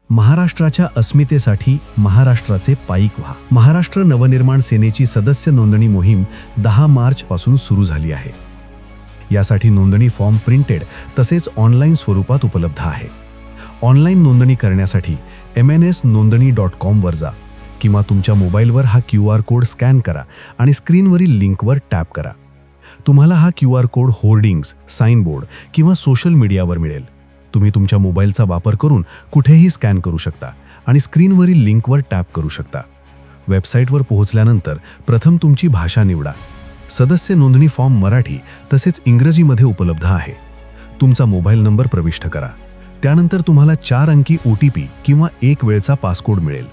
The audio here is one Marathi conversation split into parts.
महाराष्ट्राच्या अस्मितेसाठी महाराष्ट्राचे पाईक व्हा. महाराष्ट्र नवनिर्माण सेनेची सदस्य नोंदणी मोहीम 10 मार्च पासून सुरू झाली आहे. यासाठी नोंदणी फॉर्म प्रिंटेड तसेच ऑनलाईन स्वरूपात उपलब्ध आहे. ऑनलाईन नोंदणी करण्यासाठी mnsnondani.com वर जा किंवा तुमच्या मोबाईलवर हा QR कोड स्कॅन करा आणि स्क्रीनवरील लिंकवर टॅप करा. तुम्हाला हा QR कोड होर्डिंग्स, साइनबोर्ड किंवा सोशल मीडियावर मिळेल. तुम्ही तुमच्या मोबाईलचा वापर करून कुठेही स्कॅन करू शकता आणि स्क्रीनवरील लिंकवर टॅप करू शकता. वेबसाईटवर पोहोचल्यानंतर प्रथम तुमची भाषा निवडा. सदस्य नोंदणी फॉर्म मराठी तसेच इंग्रजीमध्ये उपलब्ध आहे. तुमचा मोबाईल नंबर प्रविष्ट करा. त्यानंतर तुम्हाला 4 अंकी OTP किंवा 1 वेळचा पासकोड मिळेल.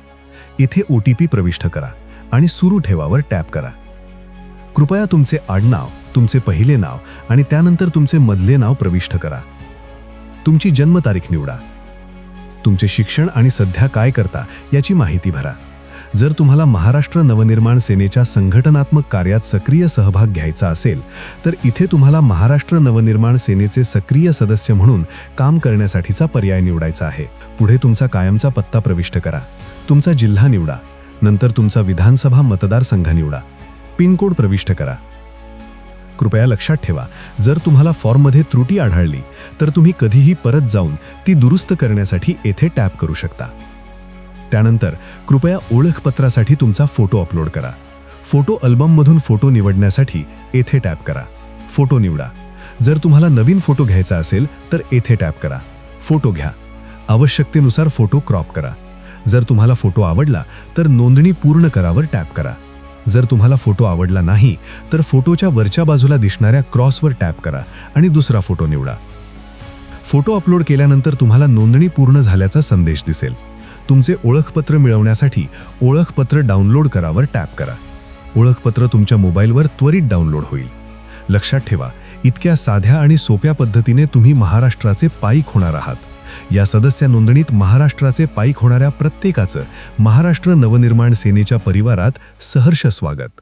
इथे OTP प्रविष्ट करा आणि सुरू ठेवावर टॅप करा. कृपया तुमचे आडनाव, तुमचे पहिले नाव आणि त्यानंतर तुमचे मधले नाव प्रविष्ट करा. तुमची जन्मतारीख निवडा. तुमचे शिक्षण आणि सध्या काय करता याची माहिती भरा. जर तुम्हाला महाराष्ट्र नवनिर्माण सेनेच्या संघटनात्मक कार्यात सक्रिय सहभाग घ्यायचा असेल तर इथे तुम्हाला महाराष्ट्र नवनिर्माण सेनेचे सक्रिय सदस्य म्हणून काम करण्यासाठीचा पर्याय निवडायचा आहे. पुढे तुमचा कायमचा पत्ता प्रविष्ट करा. तुमचा जिल्हा निवडा. नंतर तुमचा विधानसभा मतदारसंघ निवडा. पिनकोड प्रविष्ट करा. कृपया लक्षात ठेवा, जर तुम्हाला फॉर्ममध्ये त्रुटी आढळली तर तुम्ही कधीही परत जाऊन ती दुरुस्त करण्यासाठी येथे टॅप करू शकता. त्यानंतर कृपया ओळखपत्रासाठी तुमचा फोटो अपलोड करा. फोटो अल्बममधून फोटो निवडण्यासाठी येथे टॅप करा. फोटो निवडा. जर तुम्हाला नवीन फोटो घ्यायचा असेल तर येथे टॅप करा. फोटो घ्या. आवश्यकतेनुसार फोटो क्रॉप करा. जर तुम्हाला फोटो आवडला तर नोंदणी पूर्ण करावर टॅप करा. जर तुम्हाला फोटो आवडला नाही तर फोटोच्या वरच्या बाजूला दिसणाऱ्या क्रॉसवर टॅप करा आणि दुसरा फोटो निवडा. फोटो अपलोड केल्यानंतर तुम्हाला नोंदणी पूर्ण झाल्याचा संदेश दिसेल. तुमचे ओळखपत्र मिळवण्यासाठी ओळखपत्र डाउनलोड करावर टॅप करा. ओळखपत्र तुमच्या मोबाईलवर त्वरित डाउनलोड होईल. लक्षात ठेवा, इतक्या साध्या आणि सोप्या पद्धतीने तुम्ही महाराष्ट्राचे पाईक होणार आहात. या सदस्य नोंदणीत महाराष्ट्राचे पाईक होणाऱ्या प्रत्येकाचं महाराष्ट्र नवनिर्माण सेनेच्या परिवारात सहर्ष स्वागत.